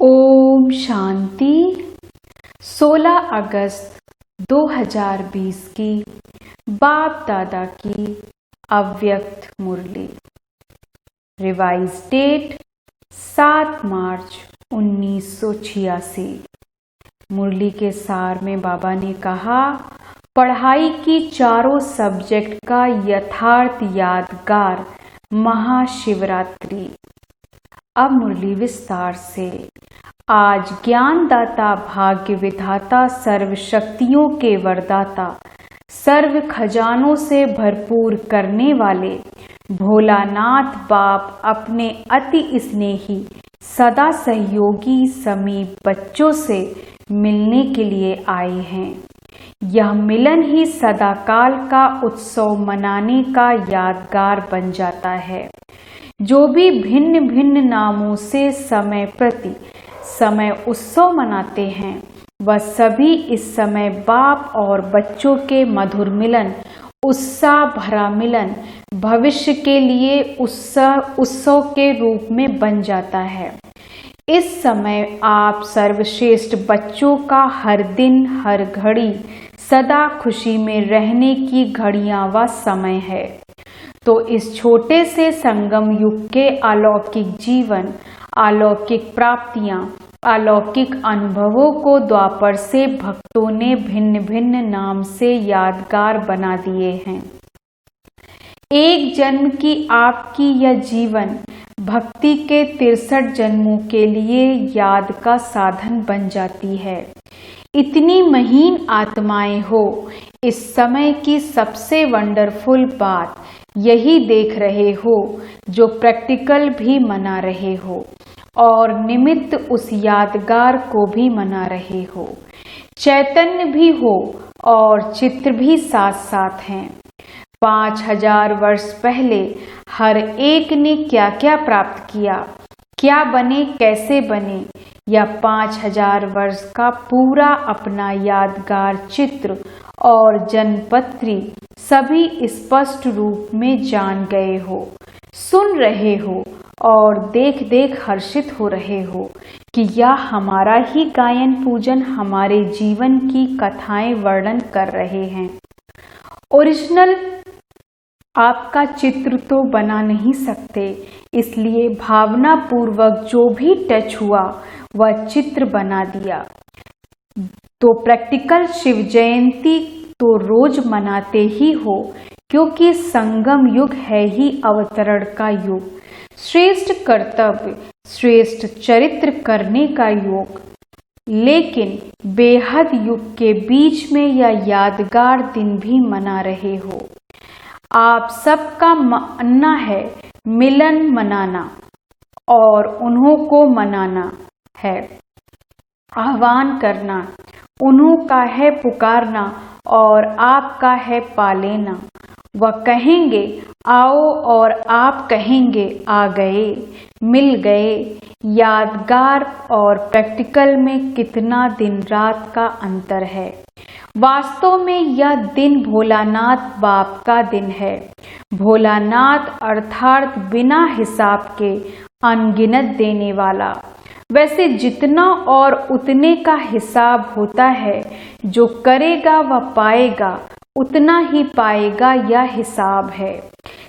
ओम शांति। 16 अगस्त 2020 की बाप दादा की अव्यक्त मुरली। रिवाइज डेट 7 मार्च 1986। मुरली के सार में बाबा ने कहा, पढ़ाई की चारों सब्जेक्ट का यथार्थ यादगार महाशिवरात्रि। अब मुरली विस्तार से। आज ज्ञानदाता, भाग्य विधाता, सर्व शक्तियों के वरदाता, सर्व खजानों से भरपूर करने वाले भोलानाथ बाप अपने अति स्नेही सदा सहयोगी समीप बच्चों से मिलने के लिए आए हैं। यह मिलन ही सदाकाल का उत्सव मनाने का यादगार बन जाता है। जो भी भिन्न भिन्न नामों से समय प्रति समय उत्सव मनाते हैं, वह सभी इस समय बाप और बच्चों के मधुर मिलन, उत्साह भरा मिलन भविष्य के लिए उत्सव के रूप में बन जाता है। इस समय आप सर्वश्रेष्ठ बच्चों का हर दिन हर घड़ी सदा खुशी में रहने की घड़ियां व समय है। तो इस छोटे से संगम युग के अलौकिक जीवन, अलौकिक प्राप्तियां, अलौकिक अनुभवों को द्वापर से भक्तों ने भिन्न भिन्न नाम से यादगार बना दिए हैं। एक जन्म की आपकी यह जीवन भक्ति के 63 जन्मों के लिए याद का साधन बन जाती है। इतनी महीन आत्माएं हो, इस समय की सबसे वंडरफुल बात यही देख रहे हो, जो प्रैक्टिकल भी मना रहे हो और निमित्त उस यादगार को भी मना रहे हो। चैतन्य भी हो और चित्र भी साथ साथ हैं। 5000 वर्ष पहले हर एक ने क्या क्या प्राप्त किया, क्या बने, कैसे बने, या 5000 वर्ष का पूरा अपना यादगार चित्र और जन्मपत्री सभी स्पष्ट रूप में जान गए हो, सुन रहे हो और देख देख हर्षित हो रहे हो कि यह हमारा ही गायन पूजन हमारे जीवन की कथाएं वर्णन कर रहे हैं। ओरिजिनल आपका चित्र तो बना नहीं सकते, इसलिए भावना पूर्वक जो भी टच हुआ वह चित्र बना दिया। तो प्रैक्टिकल शिव जयंती तो रोज मनाते ही हो, क्योंकि संगम युग है ही अवतरण का युग, श्रेष्ठ कर्तव्य, श्रेष्ठ चरित्र करने का युग। लेकिन बेहद युग के बीच में यह यादगार दिन भी मना रहे हो। आप सबका मानना है मिलन मनाना और उन्हों को मनाना है, आह्वान करना उन्हों का है, पुकारना और आपका है पा लेना। वह कहेंगे आओ और आप कहेंगे आ गए, मिल गए। यादगार और प्रैक्टिकल में कितना दिन रात का अंतर है। वास्तव में यह दिन भोलानाथ बाप का दिन है। भोलानाथ अर्थात बिना हिसाब के अनगिनत देने वाला। वैसे जितना और उतने का हिसाब होता है, जो करेगा वह पाएगा, उतना ही पाएगा, यह हिसाब है।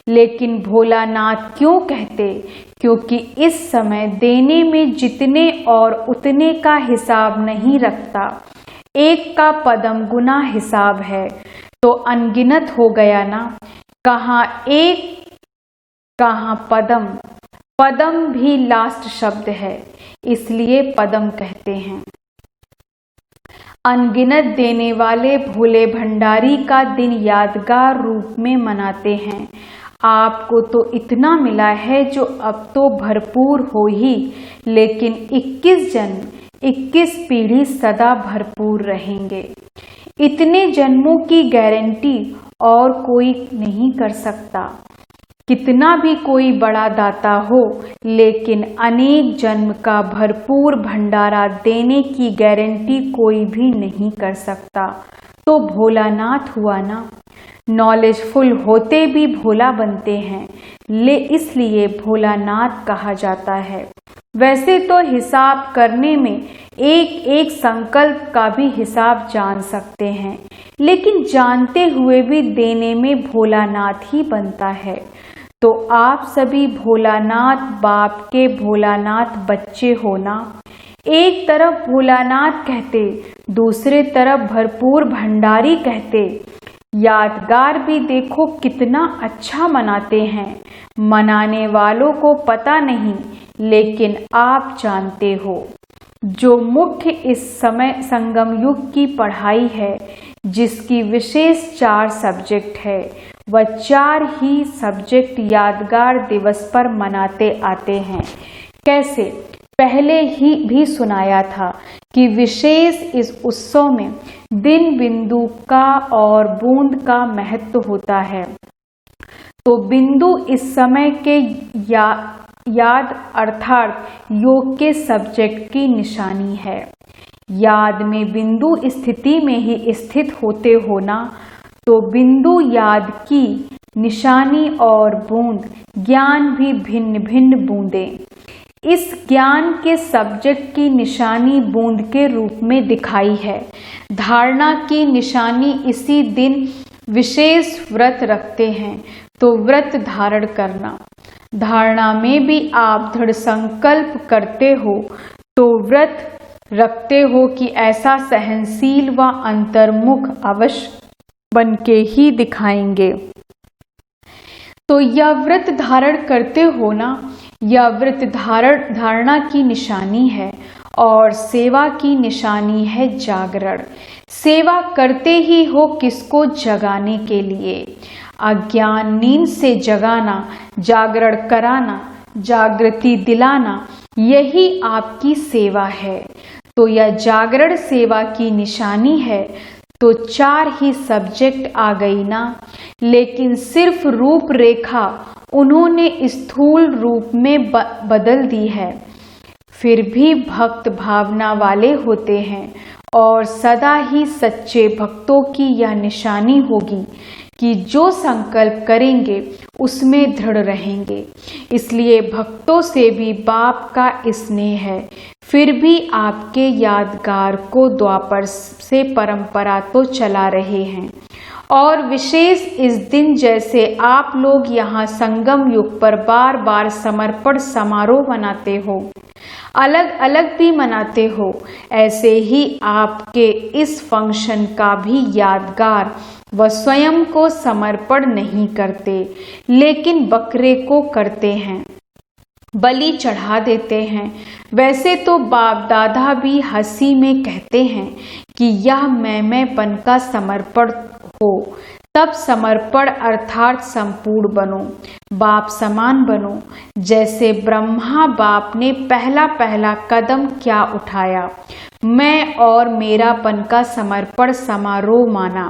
लेकिन भोलानाथ क्यों कहते? क्योंकि इस समय देने में जितने और उतने का हिसाब नहीं रखता। एक का पदम गुना हिसाब है, तो अनगिनत हो गया ना। कहाँ एक, कहाँ पदम। पदम भी लास्ट शब्द है, इसलिए पदम कहते हैं। अनगिनत देने वाले भोले भंडारी का दिन यादगार रूप में मनाते हैं। आपको तो इतना मिला है जो अब तो भरपूर हो ही, लेकिन 21 जन्म, 21 पीढ़ी सदा भरपूर रहेंगे। इतने जन्मों की गारंटी और कोई नहीं कर सकता। कितना भी कोई बड़ा दाता हो, लेकिन अनेक जन्म का भरपूर भंडारा देने की गारंटी कोई भी नहीं कर सकता। तो भोलानाथ हुआ ना। नॉलेजफुल होते भी भोला बनते हैं, इसलिए भोलानाथ कहा जाता है। वैसे तो हिसाब करने में एक एक संकल्प का भी हिसाब जान सकते हैं, लेकिन जानते हुए भी देने में भोलानाथ ही बनता है। तो आप सभी भोलानाथ बाप के भोलानाथ बच्चे हो ना। एक तरफ भोलानाथ कहते, दूसरे तरफ भरपूर भंडारी कहते। यादगार भी देखो कितना अच्छा मनाते हैं। मनाने वालों को पता नहीं, लेकिन आप जानते हो। जो मुख्य इस समय संगम युग की पढ़ाई है, जिसकी विशेष 4 सब्जेक्ट है, वह 4 ही सब्जेक्ट यादगार दिवस पर मनाते आते हैं। कैसे? पहले ही भी सुनाया था कि विशेष इस उत्सव में दिन बिंदु का और बूंद का महत्व होता है। तो बिंदु इस समय के याद अर्थात योग के सब्जेक्ट की निशानी है। याद में बिंदु स्थिति में ही स्थित होते होना, तो बिंदु याद की निशानी और बूंद ज्ञान भी भिन्न भिन्न बूंदें। इस ज्ञान के सब्जेक्ट की निशानी बूंद के रूप में दिखाई है। धारणा की निशानी इसी दिन विशेष व्रत रखते हैं, तो व्रत धारण करना। धारणा में भी आप दृढ़ संकल्प करते हो, तो व्रत रखते हो कि ऐसा सहनशील व अंतर्मुख अवश्य बन के ही दिखाएंगे। तो यह व्रत धारण करते हो ना, यह व्रत धारणा की निशानी है और सेवा की निशानी है जागरण। सेवा करते ही हो किसको? जगाने के लिए। अज्ञान नींद से जगाना, जागरण कराना, जागृति दिलाना, यही आपकी सेवा है। तो यह जागरण सेवा की निशानी है। तो 4 ही सब्जेक्ट आ गई ना, लेकिन सिर्फ रूपरेखा उन्होंने स्थूल रूप में बदल दी है। फिर भी भक्त भावना वाले होते हैं और सदा ही सच्चे भक्तों की यह निशानी होगी कि जो संकल्प करेंगे उसमें दृढ़ रहेंगे। इसलिए भक्तों से भी बाप का स्नेह है। फिर भी आपके यादगार को द्वापर से परंपरा तो चला रहे हैं। और विशेष इस दिन जैसे आप लोग यहाँ संगम युग पर बार बार समर्पण समारोह मनाते हो, अलग अलग भी मनाते हो, ऐसे ही आपके इस फंक्शन का भी यादगार व स्वयं को समर्पण नहीं करते, लेकिन बकरे को करते हैं, बलि चढ़ा देते हैं। वैसे तो बाप दादा भी हंसी में कहते हैं कि यह मैंपन का समर्पण हो, तब समर्पण अर्थात संपूर्ण बनो, बाप समान बनो। जैसे ब्रह्मा बाप ने पहला कदम क्या उठाया, मैं और मेरापन का समर्पण समारोह माना।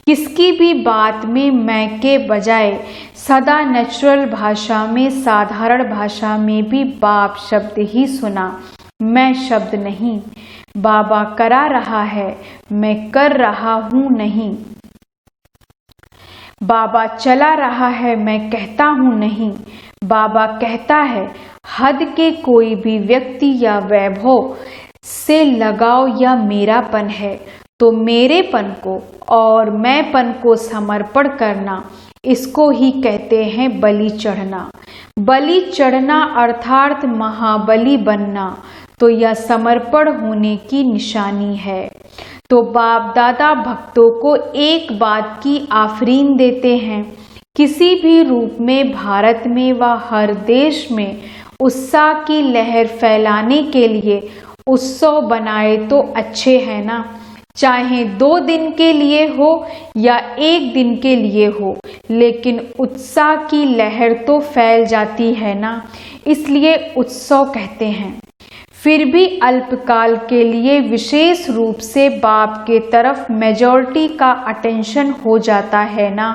किसकी भी बात में मैं के बजाय सदा नेचुरल भाषा में, साधारण भाषा में भी बाप शब्द ही सुना, मैं शब्द नहीं। बाबा करा रहा है, मैं कर रहा हूँ नहीं। बाबा चला रहा है, मैं कहता हूँ नहीं। बाबा कहता है हद के कोई भी व्यक्ति या वैभव से लगाव या मेरापन है, तो मेरेपन को और मैंपन को समर्पण करना, इसको ही कहते हैं बलि चढ़ना। बलि चढ़ना अर्थात महाबली बनना, तो यह समर्पण होने की निशानी है। तो बाप दादा भक्तों को एक बात की आफरीन देते हैं, किसी भी रूप में भारत में व हर देश में उत्साह की लहर फैलाने के लिए उत्सव बनाए तो अच्छे हैं ना, चाहे 2 दिन के लिए हो या 1 दिन के लिए हो, लेकिन उत्साह की लहर तो फैल जाती है ना, इसलिए उत्सव कहते हैं। फिर भी अल्पकाल के लिए विशेष रूप से बाप के तरफ मेजॉरिटी का अटेंशन हो जाता है ना,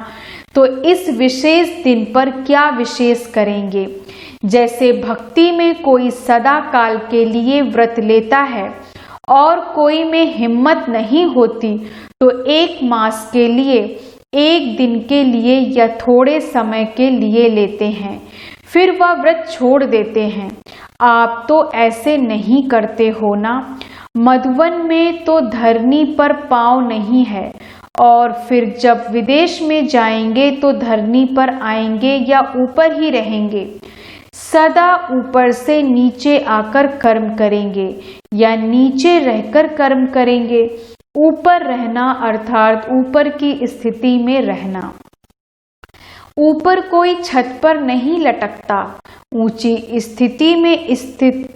तो इस विशेष दिन पर क्या विशेष करेंगे। जैसे भक्ति में कोई सदा काल के लिए व्रत लेता है और कोई में हिम्मत नहीं होती, तो 1 मास के लिए एक दिन के लिए या थोड़े समय के लिए लेते हैं, फिर वह व्रत छोड़ देते हैं। आप तो ऐसे नहीं करते हो ना। मधुवन में तो धरनी पर पाँव नहीं है, और फिर जब विदेश में जाएंगे तो धरनी पर आएंगे या ऊपर ही रहेंगे? सदा ऊपर से नीचे आकर कर्म करेंगे या नीचे रहकर कर्म करेंगे? ऊपर रहना अर्थात ऊपर की स्थिति में रहना। ऊपर कोई छत पर नहीं लटकता। ऊंची स्थिति में स्थित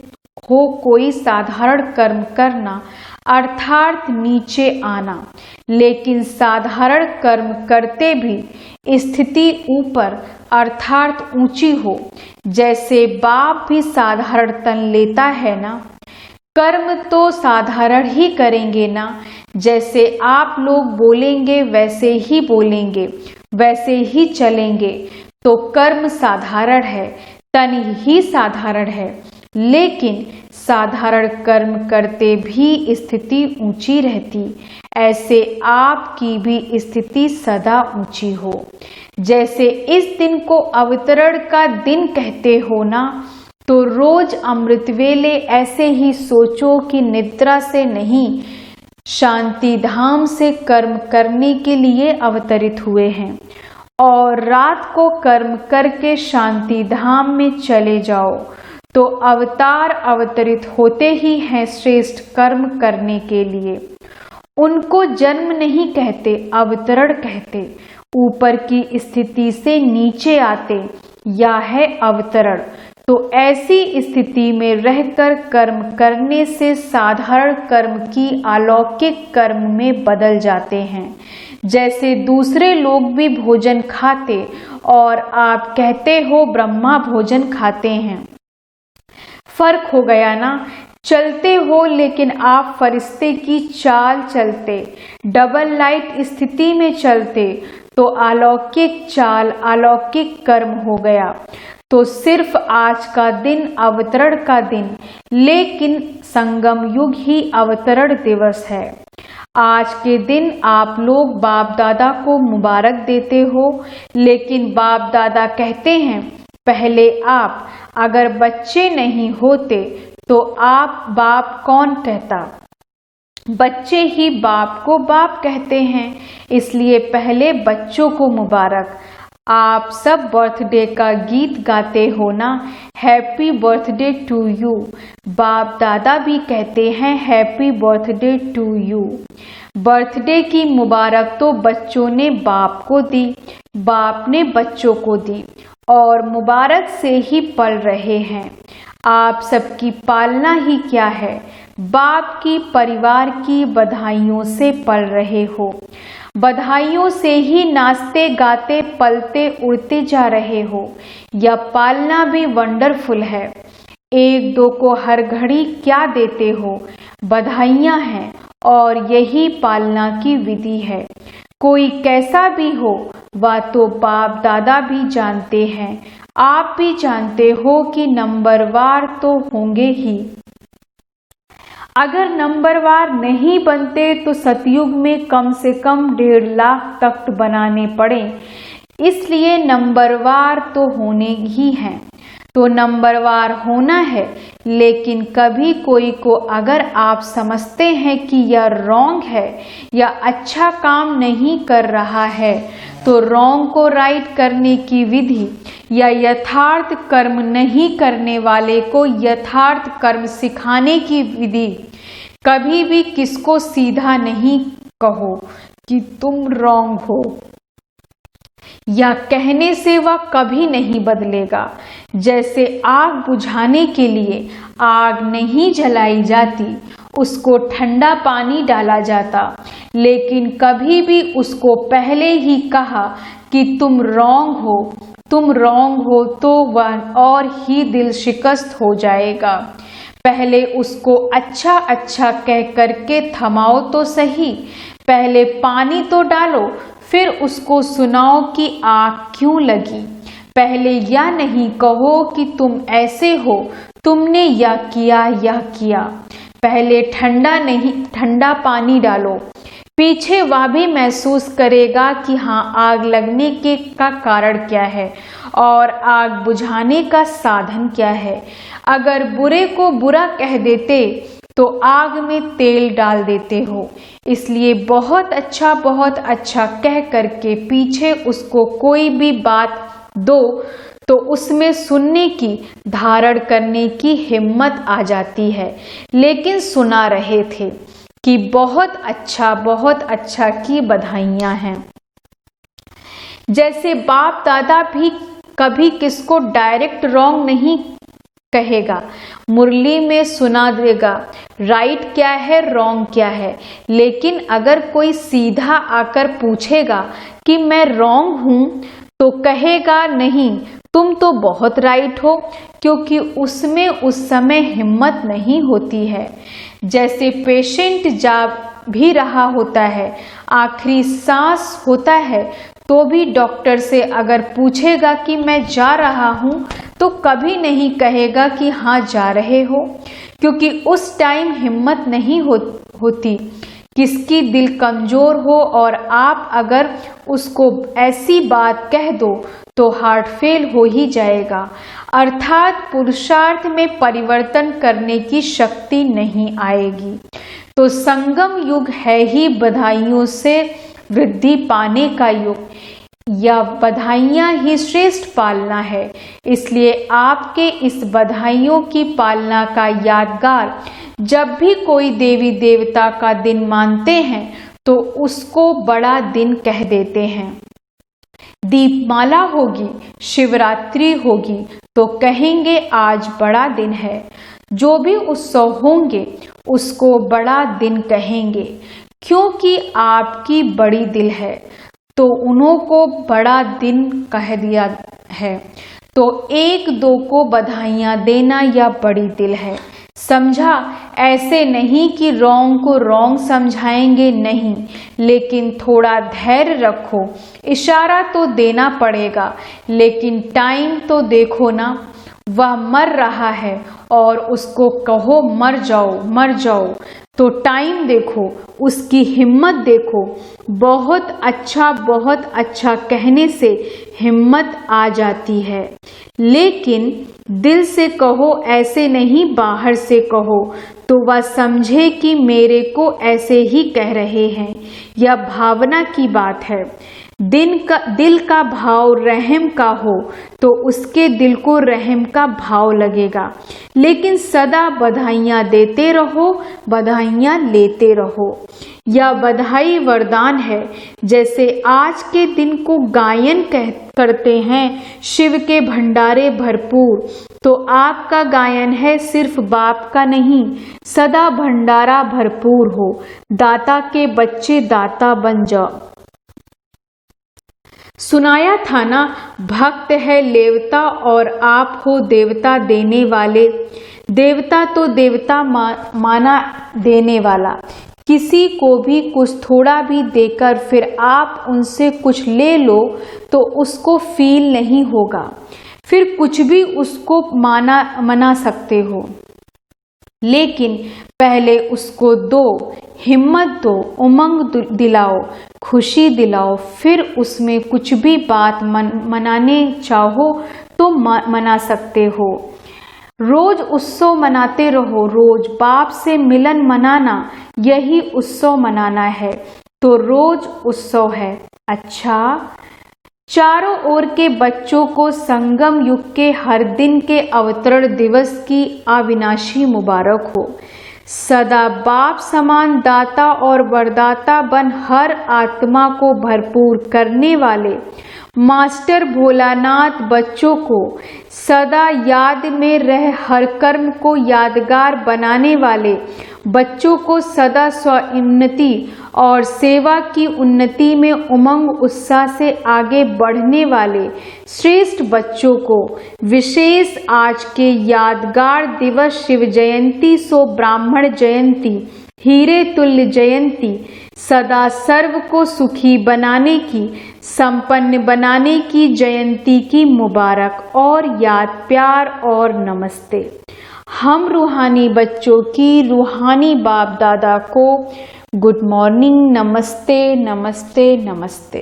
हो कोई साधारण कर्म करना अर्थात नीचे आना, लेकिन साधारण कर्म करते भी स्थिति ऊपर अर्थात ऊंची हो। जैसे बाप भी साधारण तन लेता है ना, कर्म तो साधारण ही करेंगे ना। जैसे आप लोग बोलेंगे वैसे ही बोलेंगे, वैसे ही चलेंगे, तो कर्म साधारण है, तन ही साधारण है। लेकिन साधारण कर्म करते भी स्थिति ऊंची रहती। ऐसे आपकी भी स्थिति सदा ऊंची हो। जैसे इस दिन को अवतरण का दिन कहते हो ना, तो रोज अमृत वेले ऐसे ही सोचो कि निद्रा से नहीं, शांति धाम से कर्म करने के लिए अवतरित हुए हैं, और रात को कर्म करके शांति धाम में चले जाओ। तो अवतार अवतरित होते ही हैं श्रेष्ठ कर्म करने के लिए। उनको जन्म नहीं कहते, अवतरण कहते। ऊपर की स्थिति से नीचे आते, या है अवतरण। तो ऐसी स्थिति में रहकर कर्म करने से साधारण कर्म की अलौकिक कर्म में बदल जाते हैं। जैसे दूसरे लोग भी भोजन खाते और आप कहते हो ब्रह्मा भोजन खाते हैं। फर्क हो गया ना। चलते हो लेकिन आप फरिश्ते की चाल चलते, डबल लाइट स्थिति में चलते, तो अलौकिक चाल अलौकिक कर्म हो गया। तो सिर्फ आज का दिन अवतरण का दिन, लेकिन संगम युग ही अवतरण दिवस है। आज के दिन आप लोग बाप दादा को मुबारक देते हो, लेकिन बाप दादा कहते हैं पहले आप, अगर बच्चे नहीं होते तो आप बाप कौन कहता? बच्चे ही बाप को बाप कहते हैं, इसलिए पहले बच्चों को मुबारक। आप सब बर्थडे का गीत गाते हो ना, हैप्पी बर्थडे टू यू। बाप दादा भी कहते हैं happy birthday to you. Birthday की मुबारक तो बच्चों ने बाप को दी, बाप ने बच्चों को दी, और मुबारक से ही पल रहे हैं। आप सबकी पालना ही क्या है? बाप की परिवार की बधाइयों से पल रहे हो। बधाइयों से ही नाचते गाते पलते उड़ते जा रहे हो। यह पालना भी वंडरफुल है। एक दो को हर घड़ी क्या देते हो? बधाइयाँ हैं, और यही पालना की विधि है। कोई कैसा भी हो, वह तो बाप दादा भी जानते हैं। आप भी जानते हो कि नंबरवार तो होंगे ही। अगर नंबरवार नहीं बनते तो सतयुग में कम से कम 1.5 लाख तख्त बनाने पड़े। इसलिए नंबरवार तो होने ही हैं। तो नंबरवार होना है, लेकिन कभी कोई को अगर आप समझते हैं कि यह रॉन्ग है या अच्छा काम नहीं कर रहा है, तो रॉन्ग को राइट करने की विधि या यथार्थ कर्म नहीं करने वाले को यथार्थ कर्म सिखाने की विधि। कभी भी किसको सीधा नहीं कहो कि तुम रॉन्ग हो, या कहने से वह कभी नहीं बदलेगा। जैसे आग बुझाने के लिए आग नहीं जलाई जाती, उसको ठंडा पानी डाला जाता, लेकिन कभी भी उसको पहले ही कहा कि तुम रॉन्ग हो, तुम रॉन्ग हो, तो वह और ही दिल शिकस्त हो जाएगा। पहले उसको अच्छा अच्छा कह करके थमाओ तो सही। पहले पानी तो डालो, फिर उसको सुनाओ कि आग क्यों लगी। पहले यह नहीं कहो कि तुम ऐसे हो, तुमने यह किया। पहले ठंडा पानी डालो, पीछे वह भी महसूस करेगा कि हाँ, आग लगने के का कारण क्या है और आग बुझाने का साधन क्या है। अगर बुरे को बुरा कह देते तो आग में तेल डाल देते हो। इसलिए बहुत अच्छा कह करके पीछे उसको कोई भी बात दो तो उसमें सुनने की, धारण करने की हिम्मत आ जाती है। लेकिन सुना रहे थे कि बहुत अच्छा की बधाइयाँ हैं। जैसे बाप दादा भी कभी किसको डायरेक्ट रॉन्ग नहीं कहेगा, मुरली में सुना देगा राइट क्या है, रॉन्ग क्या है। लेकिन अगर कोई सीधा आकर पूछेगा कि मैं रॉन्ग हूं, तो कहेगा नहीं, तुम तो बहुत राइट हो, क्योंकि उसमें उस समय हिम्मत नहीं होती है। जैसे पेशेंट जा भी रहा होता है, आखिरी सांस होता है, तो भी डॉक्टर से अगर पूछेगा कि मैं जा रहा हूं, तो कभी नहीं कहेगा कि हाँ जा रहे हो, क्योंकि उस टाइम हिम्मत नहीं होती। किसकी दिल कमजोर हो और आप अगर उसको ऐसी बात कह दो तो हार्ट फेल हो ही जाएगा। अर्थात पुरुषार्थ में परिवर्तन करने की शक्ति नहीं आएगी। तो संगम युग है ही बधाइयों से वृद्धि पाने का युग। यह बधाइयाँ ही श्रेष्ठ पालना है। इसलिए आपके इस बधाइयों की पालना का यादगार जब भी कोई देवी देवता का दिन मानते हैं तो उसको बड़ा दिन कह देते हैं। दीपमाला होगी, शिवरात्रि होगी तो कहेंगे आज बड़ा दिन है। जो भी उत्सव होंगे उसको बड़ा दिन कहेंगे, क्योंकि आपकी बड़ी दिल है तो उन्हों को बड़ा दिन कह दिया है। तो एक दो को बधाइयाँ देना यह बड़ी दिल है। समझा? ऐसे नहीं कि रॉन्ग को रॉन्ग समझाएंगे, नहीं, लेकिन थोड़ा धैर्य रखो। इशारा तो देना पड़ेगा, लेकिन टाइम तो देखो ना, वह मर रहा है और उसको कहो मर जाओ मर जाओ, तो टाइम देखो, उसकी हिम्मत देखो। बहुत अच्छा कहने से हिम्मत आ जाती है। लेकिन दिल से कहो, ऐसे नहीं बाहर से कहो, तो वह समझे कि मेरे को ऐसे ही कह रहे हैं। यह भावना की बात है। दिल का भाव रहम का हो तो उसके दिल को रहम का भाव लगेगा। लेकिन सदा बधाइयाँ देते रहो, बधाइयाँ लेते रहो। यह बधाई वरदान है। जैसे आज के दिन को गायन करते हैं, शिव के भंडारे भरपूर, तो आपका गायन है सिर्फ बाप का नहीं, सदा भंडारा भरपूर हो। दाता के बच्चे दाता बन जाओ। सुनाया था ना, भक्त है लेवता और आप हो देवता देने वाले। देवता तो देवता माना देने वाला। किसी को भी कुछ थोड़ा भी देकर फिर आप उनसे कुछ ले लो तो उसको फील नहीं होगा, फिर कुछ भी उसको मना सकते हो। लेकिन पहले उसको दो, हिम्मत दो, उमंग दिलाओ, खुशी दिलाओ, फिर उसमें कुछ भी बात मनाने चाहो तो मना सकते हो। रोज उत्सव मनाते रहो, रोज बाप से मिलन मनाना, यही उत्सव मनाना है। तो रोज उत्सव है। अच्छा, चारों ओर के बच्चों को संगम युग के हर दिन के अवतरण दिवस की अविनाशी मुबारक हो। सदा बाप समान दाता और वरदाता बन हर आत्मा को भरपूर करने वाले मास्टर भोलानाथ बच्चों को सदा याद में रह हर कर्म को यादगार बनाने वाले बच्चों को सदा स्वोन्नति और सेवा की उन्नति में उमंग उत्साह से आगे बढ़ने वाले श्रेष्ठ बच्चों को विशेष आज के यादगार दिवस शिव जयंती सो ब्राह्मण जयंती हीरे तुल्य जयंती सदा सर्व को सुखी बनाने की संपन्न बनाने की जयंती की मुबारक और याद प्यार और नमस्ते। हम रूहानी बच्चों की रूहानी बाप दादा को गुड मॉर्निंग, नमस्ते नमस्ते नमस्ते।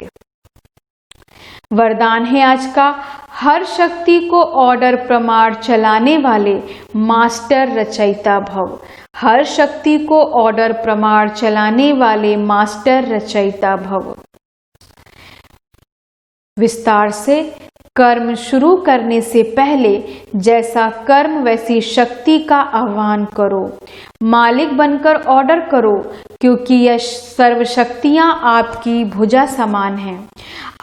वरदान है आज का, हर शक्ति को ऑर्डर प्रमाण चलाने वाले मास्टर रचयिता भव। हर शक्ति को ऑर्डर प्रमाण चलाने वाले मास्टर रचयिता भव। विस्तार से, कर्म शुरू करने से पहले जैसा कर्म वैसी शक्ति का आह्वान करो। मालिक बनकर ऑर्डर करो, क्योंकि यह सर्वशक्तियां आपकी भुजा समान हैं।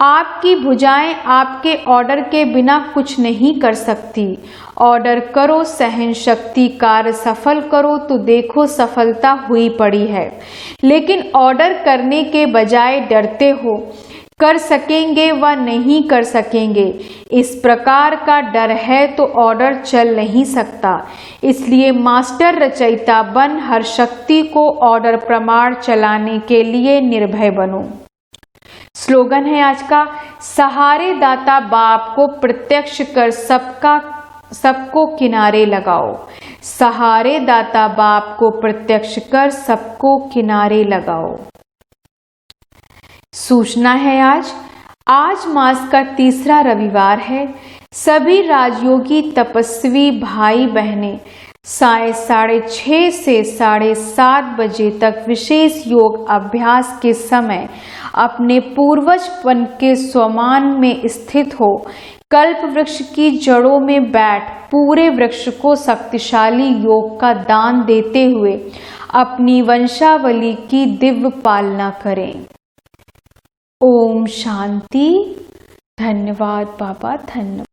आपकी भुजाएं आपके ऑर्डर के बिना कुछ नहीं कर सकती। ऑर्डर करो, सहन शक्ति कार्य सफल करो, तो देखो सफलता हुई पड़ी है। लेकिन ऑर्डर करने के बजाय डरते हो, कर सकेंगे व नहीं कर सकेंगे, इस प्रकार का डर है तो ऑर्डर चल नहीं सकता। इसलिए मास्टर रचयिता बन हर शक्ति को ऑर्डर प्रमाण चलाने के लिए निर्भय बनो। स्लोगन है आज का, सहारे दाता बाप को प्रत्यक्ष कर सबको किनारे लगाओ। सहारे दाता बाप को प्रत्यक्ष कर सबको किनारे लगाओ। सूचना है आज मास का तीसरा रविवार है। सभी राजयोगी तपस्वी भाई बहनें 6:30 से 7:30 बजे तक विशेष योग अभ्यास के समय अपने पूर्वजपन के स्वमान में स्थित हो कल्प वृक्ष की जड़ों में बैठ पूरे वृक्ष को शक्तिशाली योग का दान देते हुए अपनी वंशावली की दिव्य पालना करें। ओम शांति। धन्यवाद बाबा, धन्यवाद।